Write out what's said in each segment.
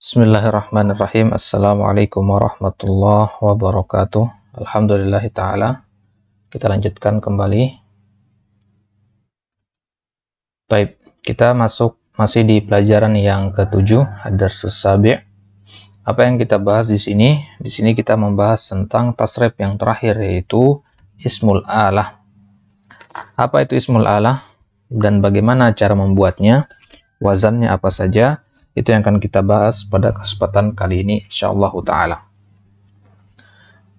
Bismillahirrahmanirrahim. Assalamualaikum warahmatullahi wabarakatuh. Alhamdulillahi ta'ala. Kita lanjutkan kembali. Baik, kita masih di pelajaran yang ketujuh, ad-darsus sabi'. Apa yang kita bahas di sini? Di sini kita membahas tentang tasrif yang terakhir, yaitu ismul alah. Apa itu ismul alah dan bagaimana cara membuatnya? Wazannya apa saja? Itu yang akan kita bahas pada kesempatan kali ini, insyaallah ta'ala.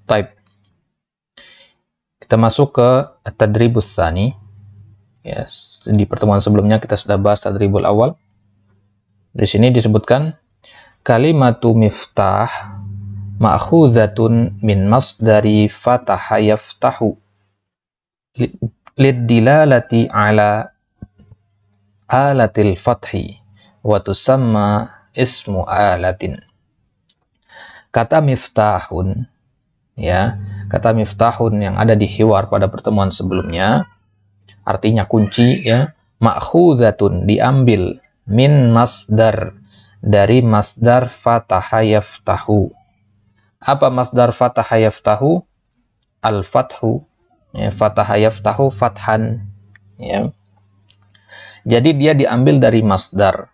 Baik. Kita masuk ke at-tadribus tsani. Yes, di pertemuan sebelumnya kita sudah bahas tadribul awal. Di sini disebutkan kalimatu miftah ma'khuzatun min masdari fataha yaftahu liddilalati ala alatil fathi wa tusamma ismu alatin. Kata miftahun, ya, kata miftahun yang ada di hiwar pada pertemuan sebelumnya artinya kunci, ya. Ma'khuzatun, diambil, min masdar, dari masdar fataha yaftahu. Apa masdar fataha yaftahu? Al-fathu, ya, fataha yaftahu fathan, ya. Jadi dia diambil dari masdar.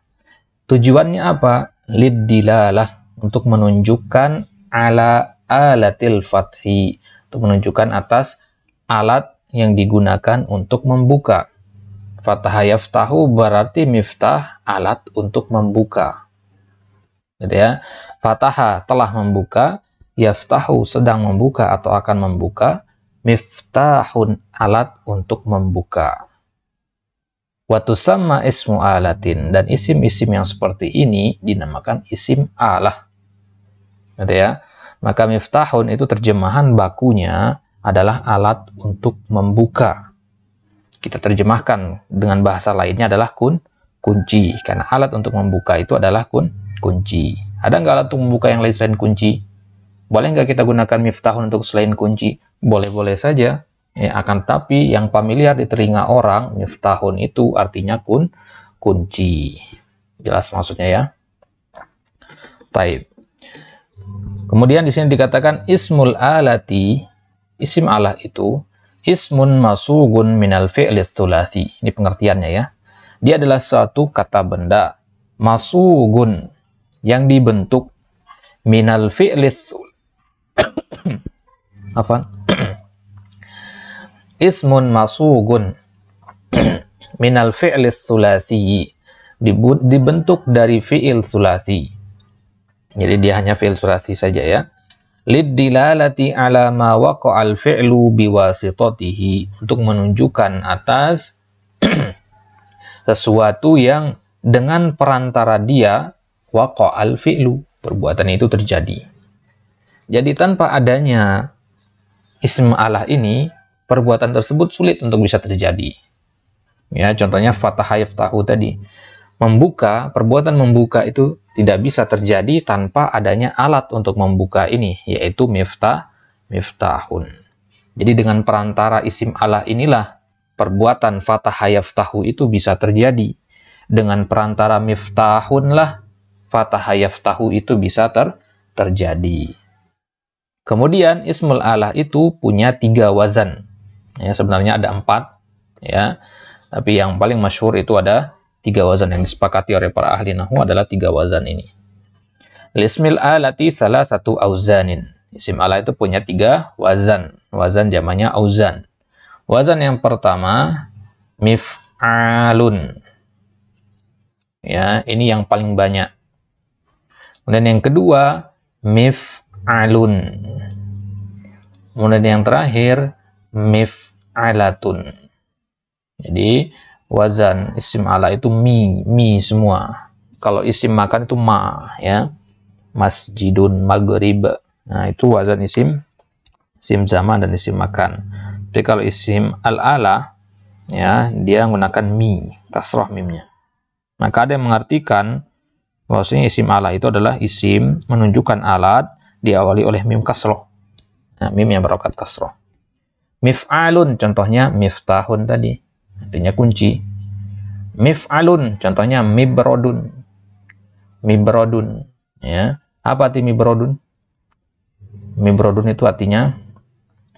Tujuannya apa? Liddilalah, untuk menunjukkan ala alatil fathi, untuk menunjukkan atas alat yang digunakan untuk membuka. Fataha yaftahu berarti miftah, alat untuk membuka. Gitu ya. Fataha telah membuka, yaftahu sedang membuka atau akan membuka, miftahun alat untuk membuka. Wa tusamma ismu alatin, dan isim-isim yang seperti ini dinamakan isim alah. Gitu ya. Maka miftahun itu terjemahan bakunya adalah alat untuk membuka. Kita terjemahkan dengan bahasa lainnya adalah kunci, karena alat untuk membuka itu adalah kunci. Ada nggak alat untuk membuka yang lain selain kunci? Boleh nggak kita gunakan miftahun untuk selain kunci? Boleh-boleh saja. Ya, akan tapi yang familiar di telinga orang, miftahun itu artinya kunci. Jelas maksudnya ya? Taib. Kemudian di sini dikatakan ismul alati, isim alah itu ismun masugun minal fi'lis tsulasi. Ini pengertiannya ya. Dia adalah suatu kata benda masugun yang dibentuk minal fi'lis apa? Ismun masugun minal fi'lis tsulasi, dibentuk dari fi'il tsulasi. Jadi dia hanya fi'il tsulasi saja ya. Liddilalati ala ma waqa'al fi'lu biwasitatihi, untuk menunjukkan atas sesuatu yang dengan perantara dia waqa'al fi'lu, perbuatan itu terjadi. Jadi tanpa adanya ism alah ini, perbuatan tersebut sulit untuk bisa terjadi. Ya, contohnya fataha yaftahu tadi. Membuka, perbuatan membuka itu tidak bisa terjadi tanpa adanya alat untuk membuka ini, yaitu miftahun. Jadi dengan perantara isim alah inilah perbuatan fataha yaftahu itu bisa terjadi. Dengan perantara miftahun lah fataha yaftahu itu bisa terjadi. Kemudian ismul alah itu punya 3 wazan. Ya, sebenarnya ada 4, ya. Tapi yang paling masyhur itu ada 3 wazan yang disepakati oleh para ahli nahwu adalah 3 wazan ini. Lismil alati salasatu auzanin. Isim alah itu punya 3 wazan. Wazan jamannya auzan. Wazan yang pertama mif'alun. Ya, ini yang paling banyak. Kemudian yang kedua mif'alun. Kemudian yang terakhir mif'alatun. Jadi wazan isim ala itu mi semua. Kalau isim makan itu ma, ya. Masjidun, maghrib. Nah, itu wazan isim zaman dan isim makan. Tapi kalau isim al-ala, ya, dia menggunakan mi, kasrah mimnya. Maka ada yang mengartikan bahwasanya isim ala itu adalah isim menunjukkan alat diawali oleh mim kasrah. Nah, mim yang berokat kasrah. Mif'alun contohnya miftahun tadi, artinya kunci. Mif'alun contohnya mibrodun. Ya, apa arti mibrodun? Mibrodun itu artinya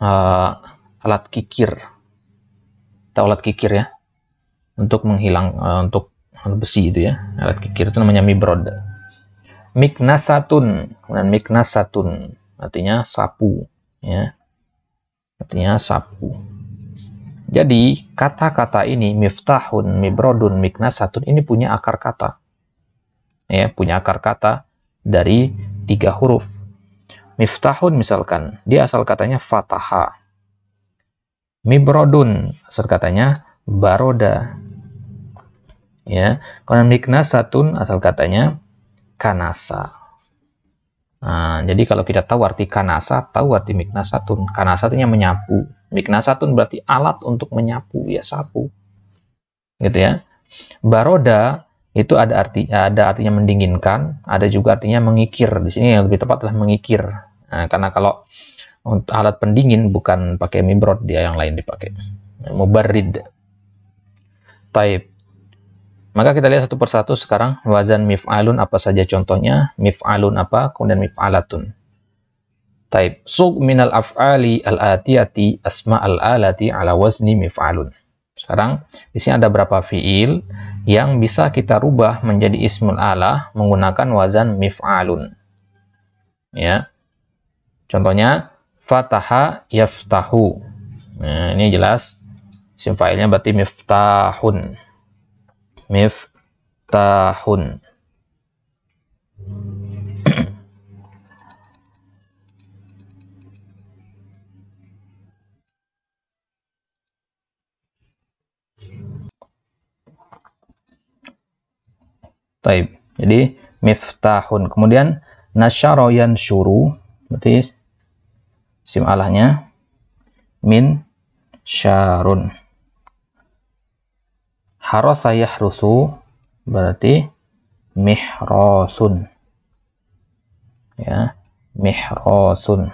alat kikir, atau alat kikir ya, untuk menghilang untuk besi itu ya. Alat kikir itu namanya mibrod. Miknasatun, kemudian miknasatun artinya sapu, ya, artinya sapu. Jadi kata-kata ini miftahun, mibrodun, miknasatun ini punya akar kata, ya, punya akar kata dari 3 huruf. Miftahun misalkan, dia asal katanya fataha. Mibrodun, asal katanya baroda. Ya, kalau miknasatun asal katanya kanasa. Nah, jadi kalau kita tahu arti kanasa, tahu arti miknasatun. Kanasa artinya menyapu. Miknasatun berarti alat untuk menyapu, ya sapu. Gitu ya. Baroda itu ada artinya mendinginkan, ada juga artinya mengikir. Di sini yang lebih tepat adalah mengikir. Nah, karena kalau untuk alat pendingin bukan pakai mibrod, dia yang lain dipakai. Mubarrid. Taib. Maka kita lihat satu persatu sekarang. Wazan mif'alun apa saja contohnya, mif'alun apa, kemudian mif'alatun. Taib. Suq minal af'ali al-atiyati asma al-alati ala wazni mif'alun. Sekarang di sini ada berapa fiil yang bisa kita rubah menjadi ismul alah menggunakan wazan mif'alun. Ya. Contohnya fataha yaftahu. Nah, ini jelas isim fa'ilnya berarti miftahun. Miftahun. Taib. Jadi miftahun. Kemudian nasyara yansyuru berarti isim alahnya min syarun. Harasa yahrusu berarti mihrasun. Ya, mihrasun.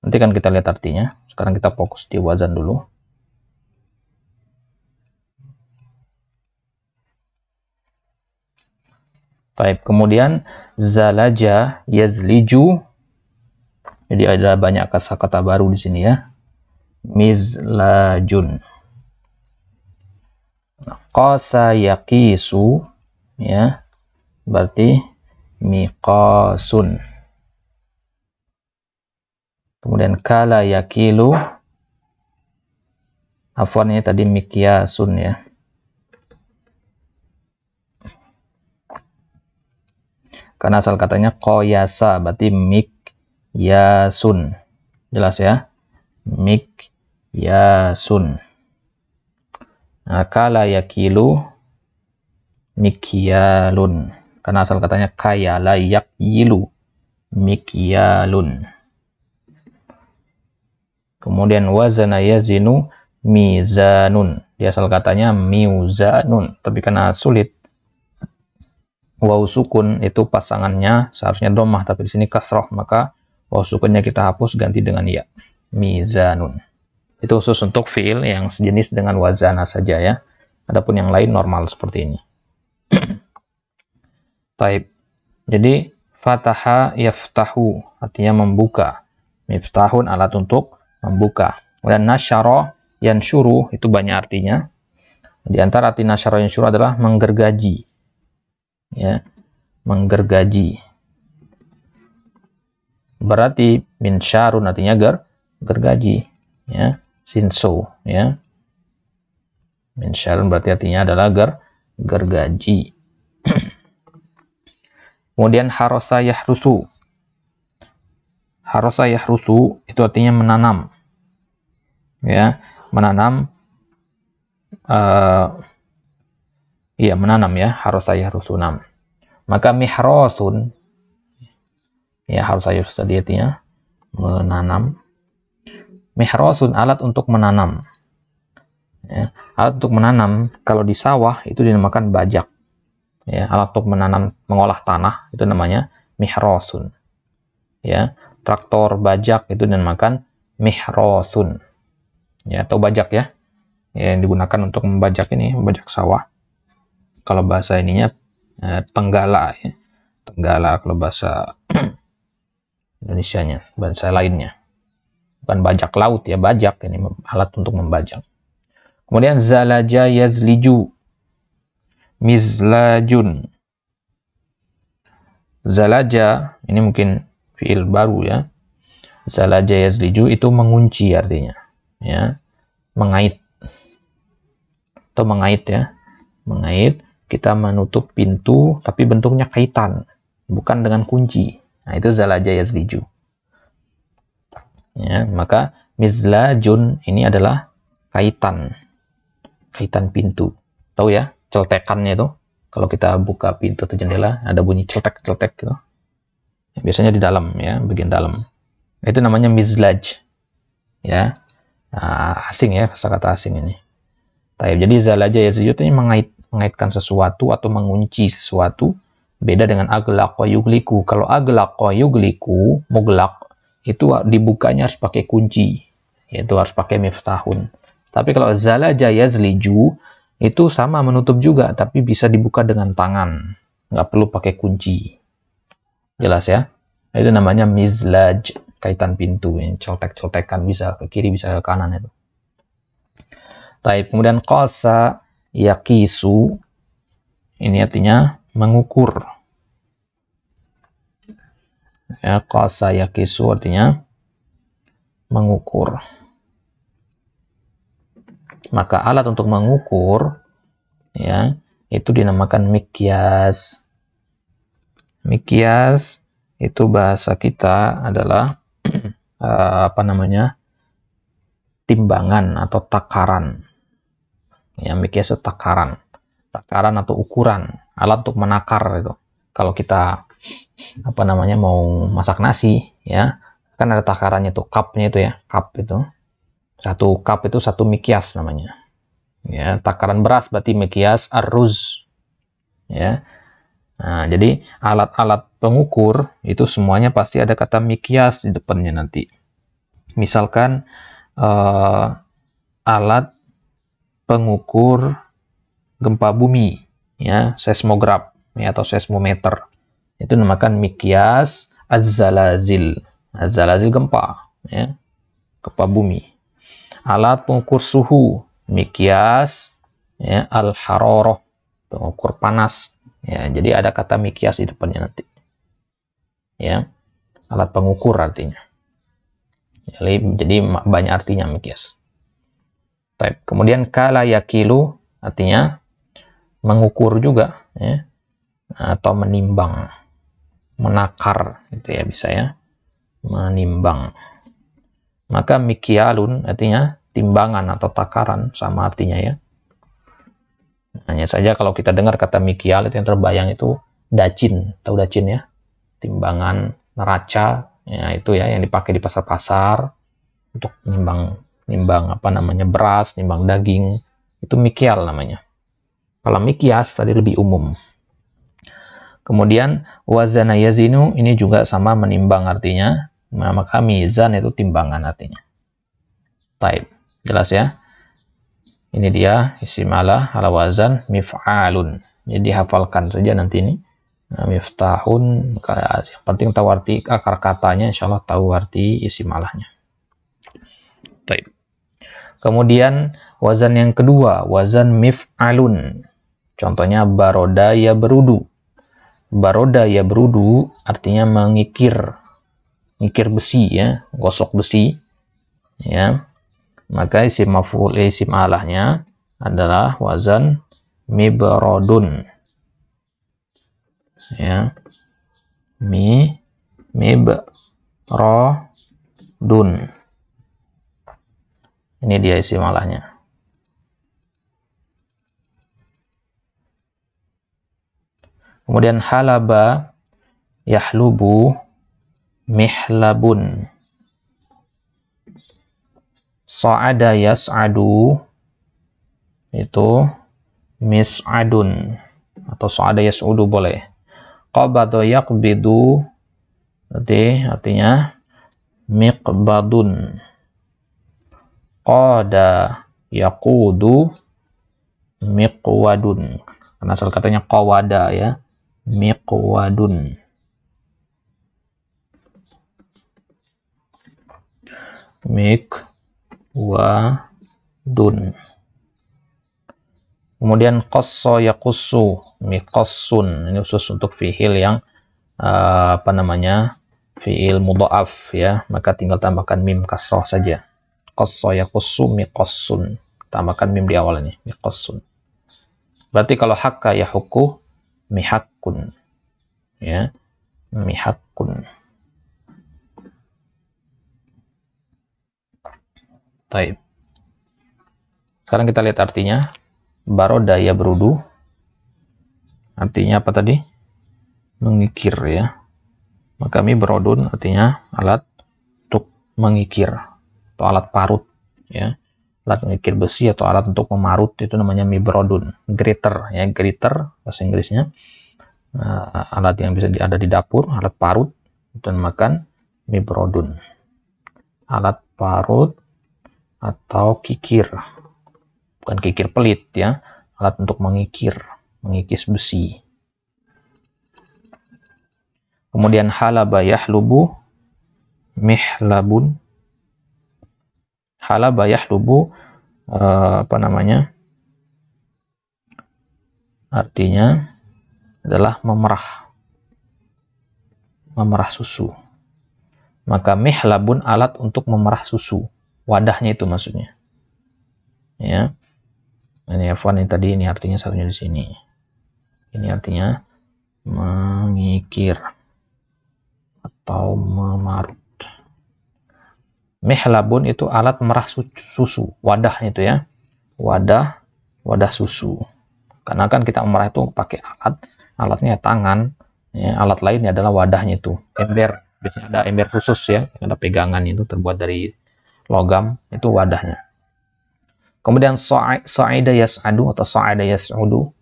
Nanti kan kita lihat artinya. Sekarang kita fokus di wazan dulu. Taib. Kemudian zalaja yazliju. Jadi ada banyak kata-kata baru di sini ya. Mizlajun. Qasa yaqisu, ya, berarti miqasun. Kemudian kala yakilu, afwan ini tadi mikyasun ya. Karena asal katanya qoyasa, berarti mikyasun. Jelas ya? Mikyasun. Nah, kala yakilu mikyalun. Karena asal katanya kayala yakyilu, mikyalun. Kemudian wazana yazinu mizanun. Di asal katanya miuzanun. Tapi karena sulit, waw sukun itu pasangannya seharusnya domah, tapi di sini kasroh, maka waw sukunnya kita hapus ganti dengan ya. Mizanun. Itu khusus untuk fiil yang sejenis dengan wazana saja ya. Adapun yang lain normal seperti ini. Taib. Jadi fataha yaftahu artinya membuka. Miftahun alat untuk membuka. Kemudian nasyara yansyuru itu banyak artinya. Di antara arti nasyara yansyuru adalah menggergaji. Ya, menggergaji. Berarti minsyarun artinya gergaji, ya. Sinso, ya. Minsyarun berarti artinya adalah gergaji. Kemudian harasa yahrusu. Harasa yahrusu itu artinya menanam. Ya, menanam iya, menanam ya, harasa yahrusunam. Maka mihrasun ya, harasa yahrusu tadi artinya menanam. Mihrasun alat untuk menanam. Ya, alat untuk menanam kalau di sawah itu dinamakan bajak. Ya, alat untuk menanam, mengolah tanah itu namanya mihrasun. Ya, traktor bajak itu dinamakan mihrasun. Ya, atau bajak ya. Ya, yang digunakan untuk membajak ini, membajak sawah. Kalau bahasa ininya tenggala ya. Tenggala kalau bahasa Indonesianya, bahasa lainnya. Bukan bajak laut ya, bajak ini alat untuk membajak. Kemudian zalaja yazliju, mizlajun. Zalaja ini mungkin fiil baru ya. Zalaja yazliju itu mengunci artinya, ya, mengait atau mengait ya, mengait. Kita menutup pintu tapi bentuknya kaitan, bukan dengan kunci. Nah, itu zalaja yazliju. Ya, maka mizlajun ini adalah kaitan pintu. Tahu ya, celtekannya itu. Kalau kita buka pintu atau jendela, ada bunyi celtek-celtek gitu. Biasanya di dalam ya, bagian dalam. Itu namanya mizlaj. Ya. Nah, asing ya, kata-kata asing ini. Jadi zalaja yazliju ini mengaitkan sesuatu atau mengunci sesuatu. Beda dengan aglaqa yugliku. Kalau aglaqa yugliku, muglaq, itu dibukanya harus pakai kunci. Yaitu harus pakai miftahun. Tapi kalau zalaja yazliju, itu sama menutup juga, tapi bisa dibuka dengan tangan. Nggak perlu pakai kunci. Jelas ya? Itu namanya mizlaj, kaitan pintu. Yang celtek-celtekan, bisa ke kiri, bisa ke kanan itu. Kemudian qasa yakisu, ini artinya mengukur. Ya, qasa yakisu artinya mengukur. Maka alat untuk mengukur ya, itu dinamakan mikyas. Mikyas itu bahasa kita adalah timbangan atau takaran. Ya, mikyas itu takaran atau ukuran, alat untuk menakar itu. Kalau kita mau masak nasi ya, kan ada takarannya tuh, cupnya itu ya, cup itu. Satu cup itu satu mikyas namanya. Ya, takaran beras berarti mikyas arruz. Ya. Nah, jadi alat-alat pengukur itu semuanya pasti ada kata mikyas di depannya nanti. Misalkan alat pengukur gempa bumi ya, seismograf ya, atau seismometer. Itu dinamakan mikyas az-zalazil. Az-zalazil gempa ya, gempa bumi. Alat pengukur suhu, mikyas ya, al-hararah, pengukur panas ya. Jadi ada kata mikyas di depannya nanti ya, alat pengukur artinya. Jadi banyak artinya mikyas. Kemudian kala yakilu artinya mengukur juga ya, atau menimbang, menakar gitu ya, bisa ya, menimbang. Maka mikyalun artinya timbangan atau takaran, sama artinya ya. Hanya saja kalau kita dengar kata mikyal itu yang terbayang itu dacin, tahu dacin ya? Timbangan neraca ya, itu ya yang dipakai di pasar-pasar untuk nimbang beras, nimbang daging, itu mikyal namanya. Kalau mikyas tadi lebih umum. Kemudian wazana yazinu ini juga sama, menimbang artinya. Maka mizan itu timbangan artinya. Jelas ya? Ini dia isim ala wazan mif'alun. Jadi hafalkan saja nanti ini. Miftahun, yang penting tahu arti akar katanya, insyaallah tahu arti isim alahnya. Kemudian wazan yang kedua, wazan mif'alun. Contohnya baroda ya berudu. Baroda ya berudu artinya mengikir besi ya, gosok besi ya. Maka isim maf'ul isim alahnya adalah wazan mibrodun ya, mibrodun. Ini dia isim alahnya. Kemudian halaba yahlubu mihlabun. Sa'ada yas'adu itu mis'adun, atau sa'ada yas'udu boleh. Qabada yaqbidu artinya miqbadun. Qada yaqudu miqwadun. Karena asal katanya qawada ya. miqwadun. Miqwadun. Kemudian qassa yaqussu, miqassun. Ini khusus untuk fiil yang fiil mudha'af ya, maka tinggal tambahkan mim kasrah saja. Qassa yaqussu miqassun. Tambahkan mim di awal ini, miqassun. Berarti kalau hakka yahukku mihakkun. Ya, mihakkun. Taib. Sekarang kita lihat artinya. Baroda ya berudu. Artinya apa tadi? Mengikir ya. Maka mibrodun artinya alat untuk mengikir atau alat parut ya. Alat mengikir besi atau alat untuk memarut itu namanya mibrodun. Gritter ya, gritter bahasa Inggrisnya. Alat yang bisa ada di dapur, alat parut dan makan mibrodun. Alat parut atau kikir. Bukan kikir pelit ya, alat untuk mengikir, mengikis besi. Kemudian halaba yahlubu mihlabun. Halaba yahlubu artinya adalah memerah susu. Maka mihlabun alat untuk memerah susu, wadahnya itu maksudnya ya. Ini F1 ini tadi, ini artinya satunya di sini. Ini artinya mengikir atau memarut. Mihlabun itu alat memerah susu, wadahnya itu ya. Wadah susu. Karena kan kita memerah itu pakai alatnya tangan, ya, alat lainnya adalah wadahnya itu. Ember, biasanya ada ember khusus ya, ada pegangan itu terbuat dari logam, itu wadahnya. Kemudian sa'ida yas'adu atau sa'ida yas'udu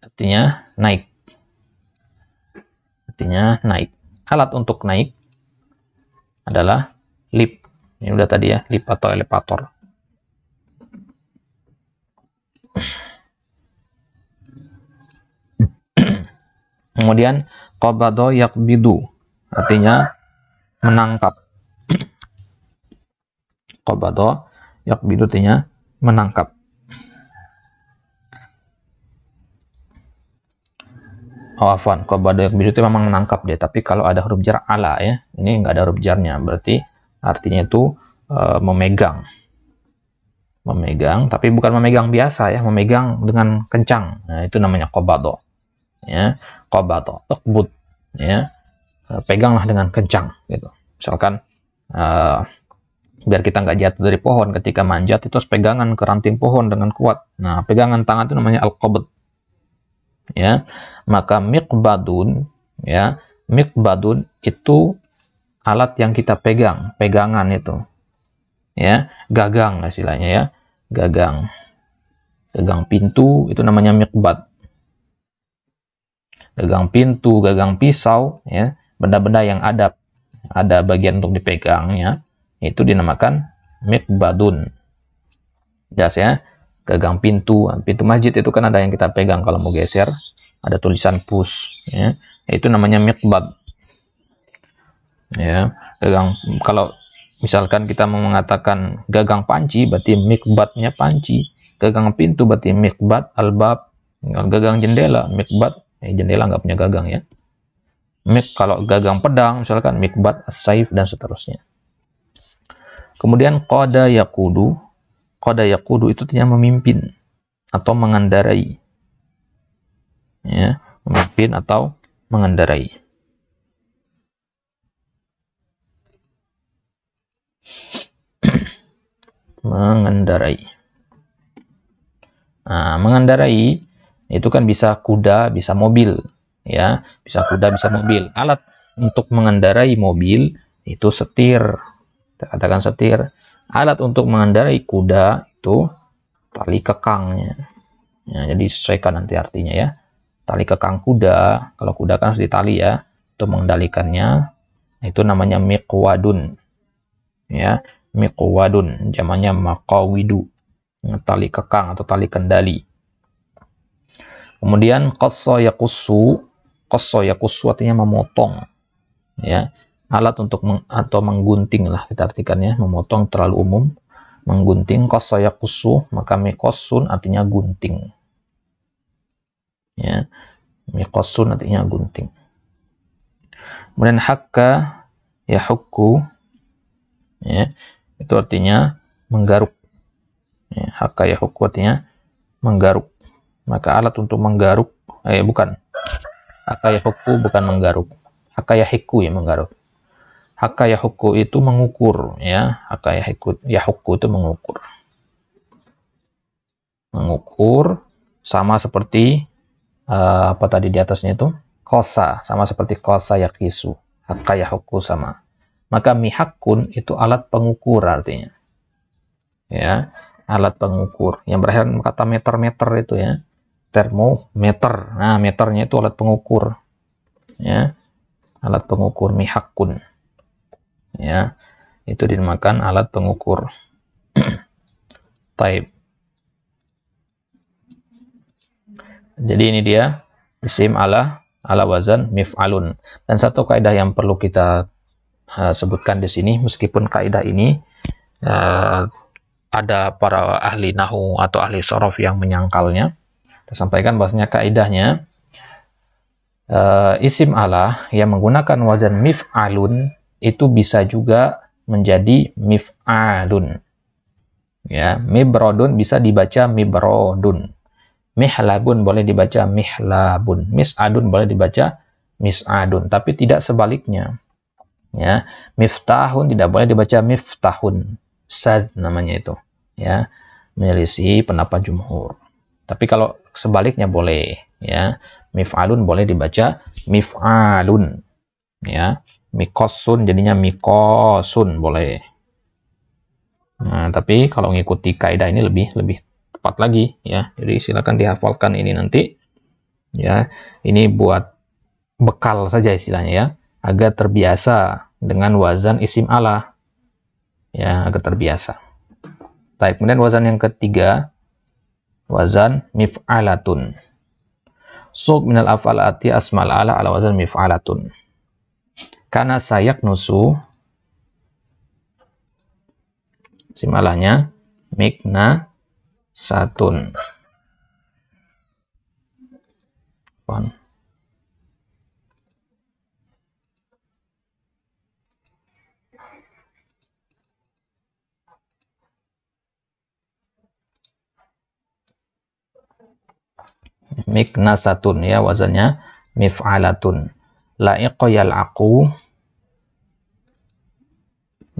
artinya naik. Artinya naik. Alat untuk naik adalah lift. Ini udah tadi ya, lift atau elevator. Kemudian qabada yaqbidu artinya menangkap. Qabada yaqbidu artinya menangkap. Afwan, qabada yaqbidu itu memang menangkap dia, tapi kalau ada huruf jar ala ya, ini nggak ada huruf jarnya, berarti artinya itu memegang. Memegang, tapi bukan memegang biasa ya, memegang dengan kencang. Nah, itu namanya qabada. Ya, qabada, uqbud ya. Peganglah dengan kencang gitu. Misalkan biar kita nggak jatuh dari pohon ketika manjat, itu harus pegangan ke ranting pohon dengan kuat. Nah, pegangan tangan itu namanya al-qabd. Ya, maka miqbadun ya, miqbadun itu alat yang kita pegang, pegangan itu. Ya, gagang istilahnya ya, gagang. Gagang pintu itu namanya miqbad. Gagang pintu, gagang pisau ya, benda-benda yang ada bagian untuk dipegang ya. Itu dinamakan miqbadun. Jelas ya, gagang pintu masjid itu kan ada yang kita pegang kalau mau geser, ada tulisan push ya, itu namanya miqbad ya. Gagang, kalau misalkan kita mau mengatakan gagang panci berarti miqbadnya panci, gagang pintu berarti miqbad albab, gagang jendela miqbad, jendela nggak punya gagang ya. Kalau gagang pedang misalkan miqbad as-saif dan seterusnya. Kemudian qada yaqudu itu artinya memimpin atau mengendarai. Ya, memimpin atau mengendarai. Mengendarai. Nah, mengendarai itu kan bisa kuda, bisa mobil, ya, bisa kuda, bisa mobil. Alat untuk mengendarai mobil itu setir. Kita katakan setir. Alat untuk mengendarai kuda itu tali kekangnya. Ya, jadi sesuaikan nanti artinya ya. Tali kekang kuda, kalau kuda kan harus ditali ya, untuk mengendalikannya, itu namanya miqwadun. Ya, miqwadun, jamannya maqawidu, tali kekang atau tali kendali. Kemudian qassa yaqussu Qasso yaqussu artinya memotong, ya. Alat untuk atau menggunting lah kita artikannya, memotong terlalu umum. Menggunting. Qasso yaqussu, maka miqassun artinya gunting, ya. Miqassun artinya gunting. Kemudian hakka yahukku, ya, itu artinya menggaruk, ya. Hakka yahukku artinya menggaruk. Maka alat untuk menggaruk, bukan. Hakka yahukku bukan menggaruk. Hakka yahiku ya menggaruk. Hakka yahukku itu mengukur, ya. Hakka yahukku itu mengukur. Mengukur sama seperti apa tadi di atasnya itu? Kosa, sama seperti kosa yakisu. Hakka yahukku sama. Maka mihakun itu alat pengukur artinya. Ya, alat pengukur yang berakhir kata meter-meter itu, ya. Termometer. Nah, meternya itu alat pengukur, ya. Alat pengukur mihakun, ya. Itu dinamakan alat pengukur. Taib. Jadi ini dia isim ala wazan mif'alun. Dan satu kaidah yang perlu kita sebutkan di sini, meskipun kaidah ini ada para ahli nahu atau ahli sorof yang menyangkalnya. Kita sampaikan bahwasanya kaidahnya isim ala yang menggunakan wazan mif'alun itu bisa juga menjadi mif'alun, ya. Mibrodun bisa dibaca mibrodun, mihlabun boleh dibaca mihlabun, mis'adun boleh dibaca mis'adun, tapi tidak sebaliknya, ya. Miftahun tidak boleh dibaca miftahun, sad namanya itu, ya. Menyelisih pendapat jumhur. Tapi kalau sebaliknya boleh, ya. Mif'alun boleh dibaca mif'alun, ya. Mikosun jadinya mikosun boleh. Nah, tapi kalau mengikuti kaidah ini lebih tepat lagi, ya. Jadi silakan dihafalkan ini nanti, ya. Ini buat bekal saja istilahnya, ya, agar terbiasa dengan wazan isim ala, ya, agar terbiasa. Baik, kemudian wazan yang ketiga, wazan mif'alatun. Suq minal af'alati asmal ala wazan mif'alatun. Karena sayak nusu, isim alanya mikna satun. Miknasatun, ya, wazannya mif'alatun. La'iqa yal'aqu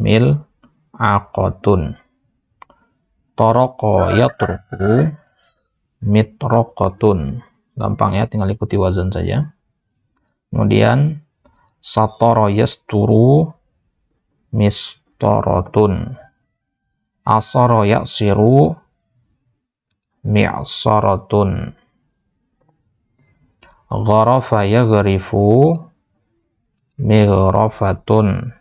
mil aqotun. Toroko yatruku mitrokotun. Gampang, ya, tinggal ikuti wazan saja. Kemudian satoro yasturu mistorotun. Asoro yaksiru mi'asarotun. Gharafa yaghrifu mighrafatun.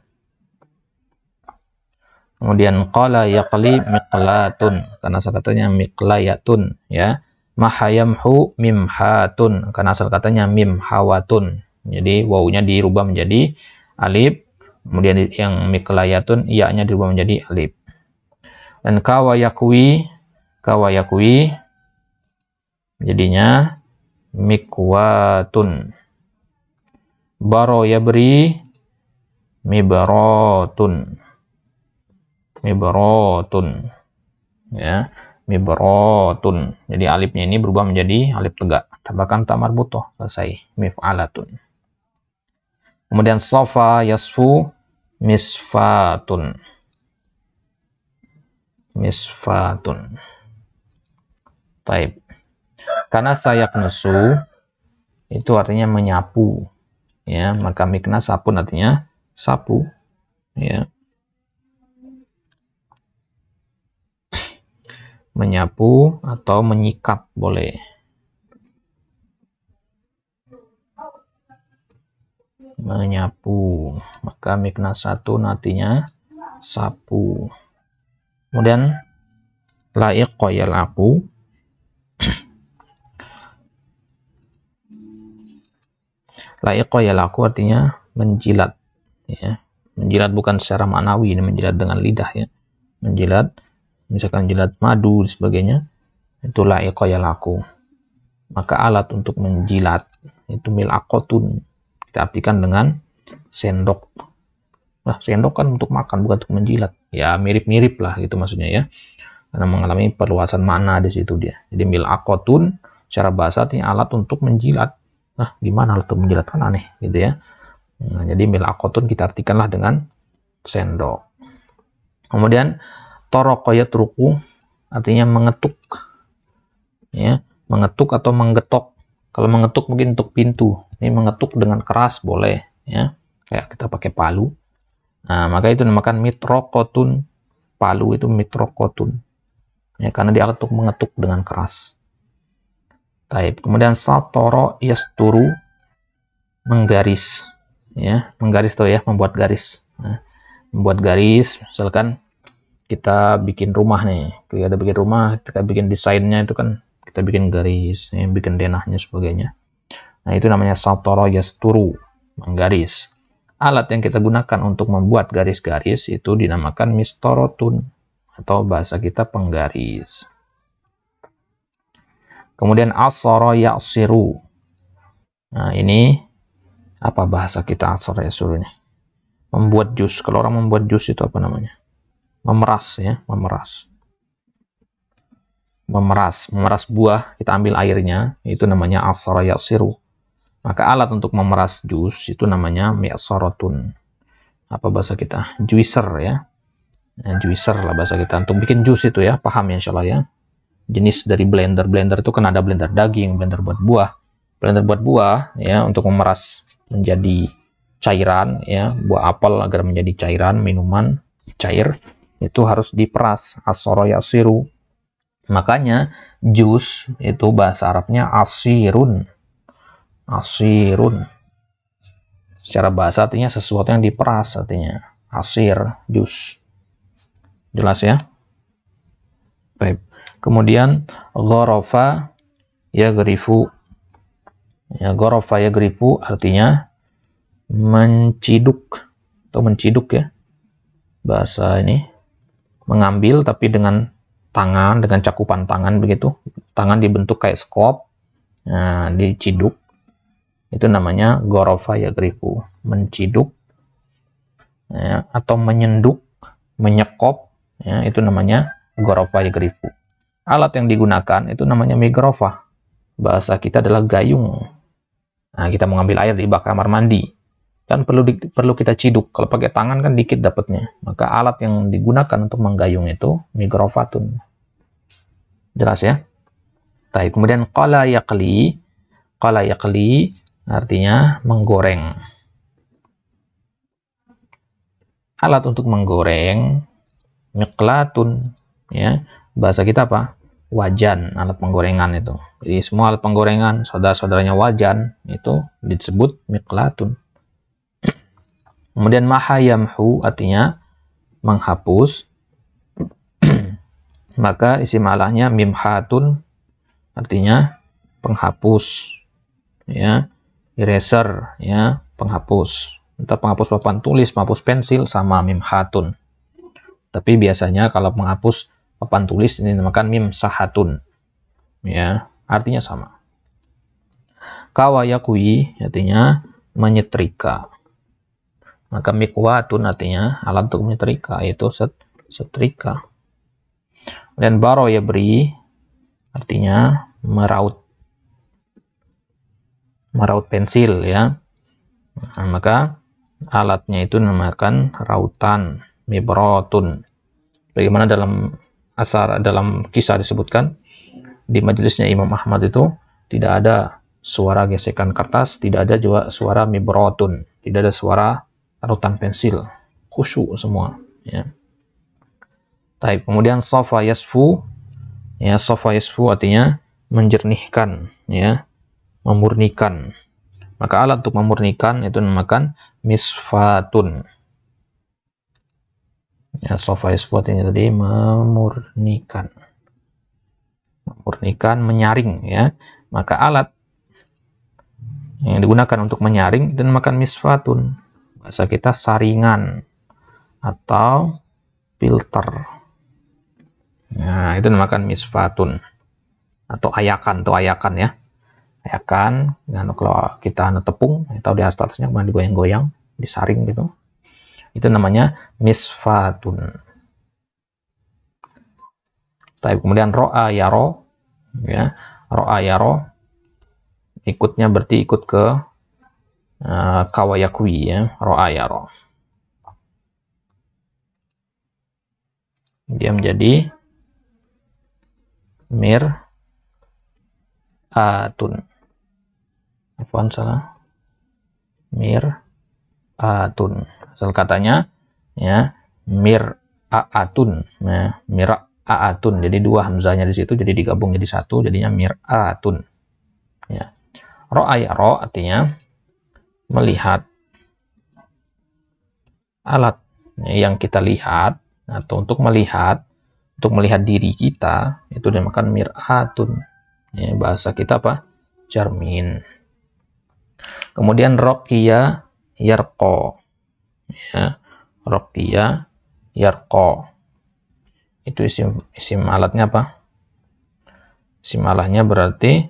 Kemudian qala yaqli miqlatun, karena asal katanya miqlayatun, ya. Mahayamhu mimhatun, karena asal katanya mimhawatun. Jadi wawunya dirubah menjadi alif, kemudian yang miqlayatun iya-nya dirubah menjadi alif. Dan kawayakwi jadinya mikwatun. Baro yabri mibarotun. Ya, mibarotun. Jadi alifnya ini berubah menjadi alif tegak, tambahkan ta marbutoh, selesai. Mif'alatun. Kemudian sofa yasfu misfatun. Taib. Karena sayak nusu itu artinya menyapu, ya, maka mikna sapun artinya sapu, ya. Menyapu atau menyikat boleh. Menyapu, maka mikna satu artinya sapu. Kemudian la'iqa yal'aqu La'iqa yalaku artinya menjilat, ya. Menjilat bukan secara ma'nawi, ini menjilat dengan lidah, ya. Menjilat, misalkan jilat madu dan sebagainya, itu la'iqa yalaku. Maka alat untuk menjilat itu mil'aqatun, kita artikan dengan sendok. Nah, sendok kan untuk makan, bukan untuk menjilat. Ya, mirip-mirip lah gitu maksudnya, ya. Karena mengalami perluasan makna di situ dia. Jadi mil'aqatun secara bahasa artinya alat untuk menjilat. Nah, gimana alat untuk menjilat, kan aneh gitu ya. Nah, jadi mil'aqatun kita artikanlah dengan sendok. Kemudian taraqa yatruku artinya mengetuk, ya, mengetuk atau menggetok. Kalau mengetuk mungkin untuk pintu, ini mengetuk dengan keras boleh, ya, kayak kita pakai palu. Nah, maka itu dinamakan mitraqatun. Palu itu mitraqatun, ya, karena dia alat untuk mengetuk dengan keras. Taib. Kemudian satara yasturu, menggaris, ya, menggaris tuh ya, membuat garis. Nah, membuat garis, misalkan kita bikin rumah nih, kita bikin rumah, kita bikin desainnya itu kan kita bikin garis, ya, bikin denahnya sebagainya. Nah, itu namanya satara yasturu, menggaris. Alat yang kita gunakan untuk membuat garis-garis itu dinamakan mistarotun, atau bahasa kita penggaris. Kemudian asara ya'siru. Nah, ini apa bahasa kita asara ya'siru ini? Membuat jus. Kalau orang membuat jus itu apa namanya? Memeras, ya, memeras. Memeras buah, kita ambil airnya, itu namanya asara ya'siru. Maka alat untuk memeras jus itu namanya mi'saratun. Apa bahasa kita? Juicer, ya. Nah, juicer lah bahasa kita. Untuk bikin jus itu, ya, paham ya insyaallah, ya. Jenis dari blender. Blender itu kan ada blender daging, blender buat buah. Blender buat buah, ya, untuk memeras menjadi cairan, ya, buah apel agar menjadi cairan, minuman cair, itu harus diperas, asara ya'siru. Makanya jus itu bahasa Arabnya asirun. Asirun. Secara bahasa artinya sesuatu yang diperas, artinya asir, jus. Jelas ya? Baik. Kemudian gharafa yagrifu. Ya, gharafa yagrifu artinya menciduk atau menciduk, ya. Bahasa ini mengambil tapi dengan tangan, dengan cakupan tangan begitu. Tangan dibentuk kayak skop. Nah, diciduk. Itu namanya gharafa yagrifu, menciduk, ya, atau menyenduk, menyekop, ya, itu namanya gharafa yagrifu. Alat yang digunakan itu namanya mighrafa. Bahasa kita adalah gayung. Nah, kita mengambil air di bak kamar mandi, kan perlu kita ciduk. Kalau pakai tangan kan dikit dapatnya. Maka alat yang digunakan untuk menggayung itu mighrafatun. Jelas ya? Baik, kemudian qala yaqli. Qala yaqli artinya menggoreng. Alat untuk menggoreng miqlatun, ya. Bahasa kita apa? Wajan, alat penggorengan itu. Jadi semua alat penggorengan, saudara-saudaranya wajan, itu disebut miqlatun. Kemudian maha yamhu artinya menghapus. Maka isim alahnya mimhatun artinya penghapus, ya. Eraser, ya, penghapus. Entah penghapus papan tulis, penghapus pensil, sama mimhatun. Tapi biasanya kalau penghapus papan tulis ini dinamakan mimsahatun, ya, artinya sama. Kawayakui artinya menyetrika. Maka mikwatun artinya alat untuk menyetrika, yaitu setrika. Dan baro yabri artinya meraut. Meraut pensil, ya. Nah, maka alatnya itu dinamakan rautan, mibrotun. Bagaimana dalam kisah disebutkan di majelisnya Imam Ahmad itu tidak ada suara gesekan kertas, tidak ada juga suara mibrotun, tidak ada suara rautan pensil, khusyuk semua, ya. Taib. Kemudian safa yasfu, ya, safa yasfu artinya menjernihkan, ya, memurnikan. Maka alat untuk memurnikan itu dinamakan misfatun. Ya, safa yasfu ini tadi memurnikan. Memurnikan, menyaring, ya. Maka alat yang digunakan untuk menyaring dan makan misfatun. Bahasa kita saringan atau filter. Nah, itu namakan misfatun atau ayakan ya. Ayakan, nah, kalau kita tepung atau di atasnya kemudian digoyang-goyang, disaring gitu. Itu namanya misfatun. Tapi kemudian ro'a yaro, ya, ro'a yaro ikutnya berarti ikut ke kawayakwi, ya, ro'a yaro. Dia menjadi mir'atun. Apaan salah? Mir'atun. Asal katanya ya mir'atun. Ya, mir'atun. Jadi dua hamzahnya di situ jadi digabung jadi satu jadinya mir'atun. Ya. Ro'a yaro artinya melihat alat yang kita lihat atau untuk melihat diri kita itu dinamakan mir'atun. Ya, bahasa kita apa? Cermin. Kemudian roqiya yarqo, ya, roqiya yarqo itu isim alatnya apa? Isim alatnya berarti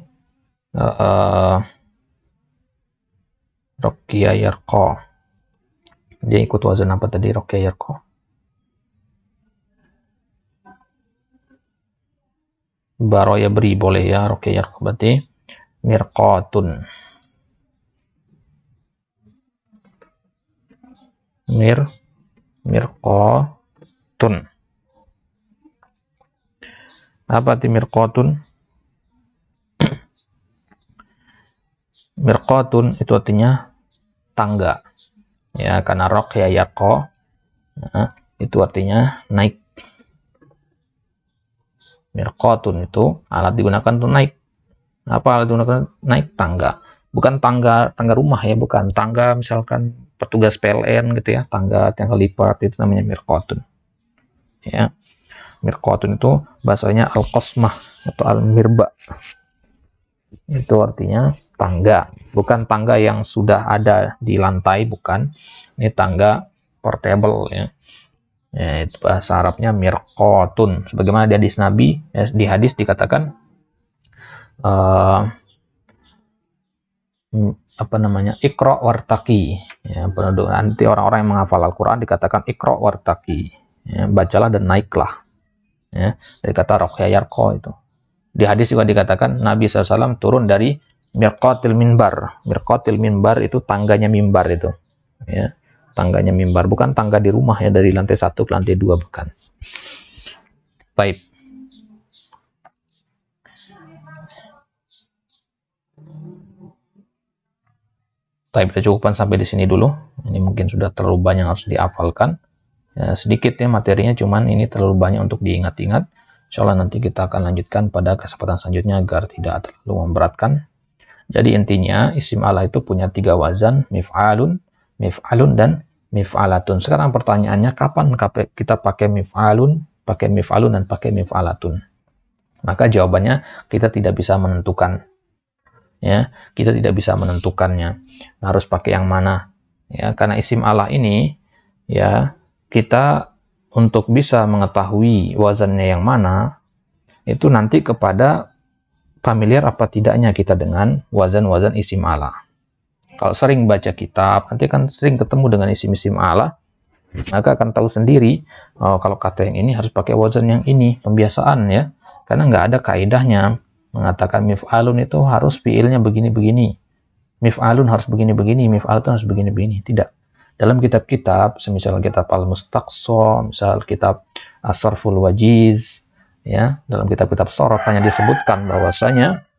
roqiya yarqo. Dia ikut wazan apa tadi roqiya yarqo? Baroya beri boleh ya, roqiya yarqo berarti mirqatun. Mirqatun. Apa arti mirqatun? Mirqatun itu artinya tangga. Ya, karena roqya yarqa, nah, itu artinya naik. Mirqatun itu alat digunakan untuk naik. Apa alat digunakan naik? Tangga. Bukan tangga rumah ya, bukan tangga misalkan petugas PLN gitu ya, tangga tiang lipat itu namanya mirqatun. Ya. Mirqatun itu bahasanya al-qasmah atau al-mirba. Itu artinya tangga, bukan tangga yang sudah ada di lantai, bukan. Ini tangga portable ya. Ya, itu bahasa Arabnya mirqatun. Sebagaimana di hadis Nabi, ya, di hadis dikatakan apa namanya, ikra wartaki, ya, nanti orang-orang yang menghafal Al-Quran dikatakan ikra wartaki, ya, bacalah dan naiklah, ya, dari kata roqya yarqa itu. Di hadis juga dikatakan Nabi SAW turun dari mirqatil minbar. Mirqatil minbar itu tangganya mimbar itu, ya, tangganya mimbar, bukan tangga di rumah ya, dari lantai 1 ke lantai 2, bukan. Baik. Tapi kita cukupkan sampai di sini dulu. Ini mungkin sudah terlalu banyak harus dihafalkan. Ya, sedikit ya materinya, cuman ini terlalu banyak untuk diingat-ingat. Insya Allah nanti kita akan lanjutkan pada kesempatan selanjutnya agar tidak terlalu memberatkan. Jadi intinya isim ala itu punya 3 wazan, mif'alun, mif'alun, dan mif'alatun. Sekarang pertanyaannya, kapan kita pakai mif'alun, dan pakai mif'alatun? Maka jawabannya kita tidak bisa menentukan. Ya, kita tidak bisa menentukannya. Harus pakai yang mana? Ya, karena isim ala ini ya, kita untuk bisa mengetahui wazannya yang mana itu nanti kepada familiar apa tidaknya kita dengan wazan-wazan isim ala. Kalau sering baca kitab, nanti kan sering ketemu dengan isim-isim ala, maka akan tahu sendiri, oh, kalau kata yang ini harus pakai wazan yang ini, pembiasaan ya. Karena nggak ada kaidahnya mengatakan mif'alun itu harus fiilnya begini-begini, mif'alun harus begini-begini, mif'alatun harus begini-begini. Tidak. Dalam kitab-kitab, semisal kitab Al-Mustaqsa, misal kitab As-Sarful Wajiz, ya, dalam kitab-kitab sorof hanya disebutkan bahwasanya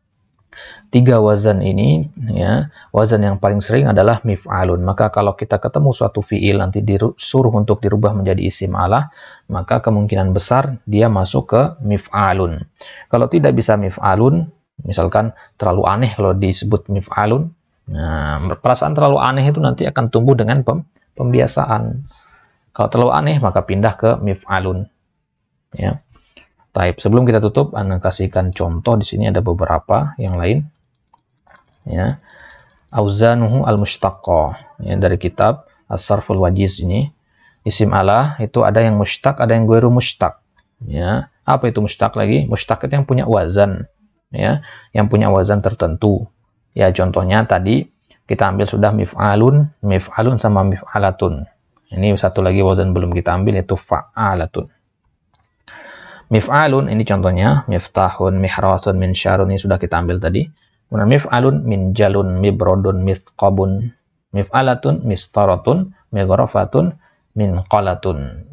3 wazan ini, ya, wazan yang paling sering adalah mif'alun. Maka kalau kita ketemu suatu fiil nanti disuruh untuk dirubah menjadi isim ala, maka kemungkinan besar dia masuk ke mif'alun. Kalau tidak bisa mif'alun, misalkan terlalu aneh kalau disebut mif'alun, nah, perasaan terlalu aneh itu nanti akan tumbuh dengan pembiasaan. Kalau terlalu aneh maka pindah ke mif'alun. Ya. Baik, sebelum kita tutup, Anda kasihkan contoh di sini ada beberapa yang lain. Ya. auzanuhu al-mushtaqqah. Ya, dari kitab As-Sarful Wajiz ini, isim ala itu ada yang mushtaq, ada yang ghairu mushtaq. Ya, apa itu mushtaq lagi? Mushtaq itu yang punya wazan, ya, yang punya wazan tertentu. Ya, contohnya tadi kita ambil sudah mif'alun, mif'alun sama mif'alatun. Ini satu lagi wazan belum kita ambil, yaitu fa'alatun. Mif'alun ini contohnya miftahun, mihrasun, minsyarun, ini sudah kita ambil tadi. Kemudian mif'alun, minjalun, mibrodun, mithqabun. Mif'alatun, mistaratun, mighrafatun, minqalatun.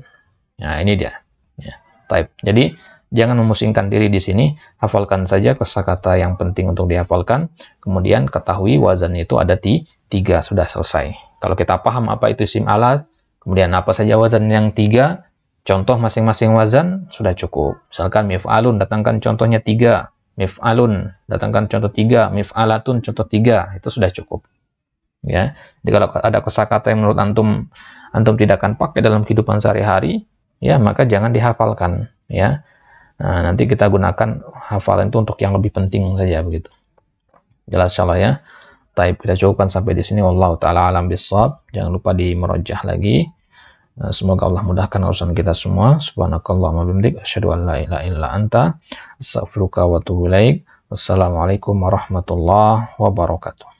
Nah, ini dia. Ya. Type. Jadi jangan memusingkan diri di sini, hafalkan saja kosakata yang penting untuk dihafalkan. Kemudian ketahui wazan itu ada tiga, sudah selesai. Kalau kita paham apa itu isim ala, kemudian apa saja wazan yang tiga, contoh masing-masing wazan sudah cukup. Misalkan mif'alun, datangkan contohnya 3. Mif'alun, datangkan contoh 3. Mif'alatun, contoh 3. Itu sudah cukup. Ya, jadi kalau ada kosakata yang menurut antum tidak akan pakai dalam kehidupan sehari-hari, ya maka jangan dihafalkan. Ya, nah, nanti kita gunakan hafalan itu untuk yang lebih penting saja begitu. Jelas insyaallah ya. Taib, kita cukupkan sampai di sini. Wallahu taala alam bissawab. Jangan lupa di merojah lagi. Semoga Allah mudahkan urusan kita semua. Subhanakallahumma bihamdik, asyhadu an la ilaha illa anta, astaghfiruka wa atubu ilaik. Wassalamualaikum warahmatullahi wabarakatuh.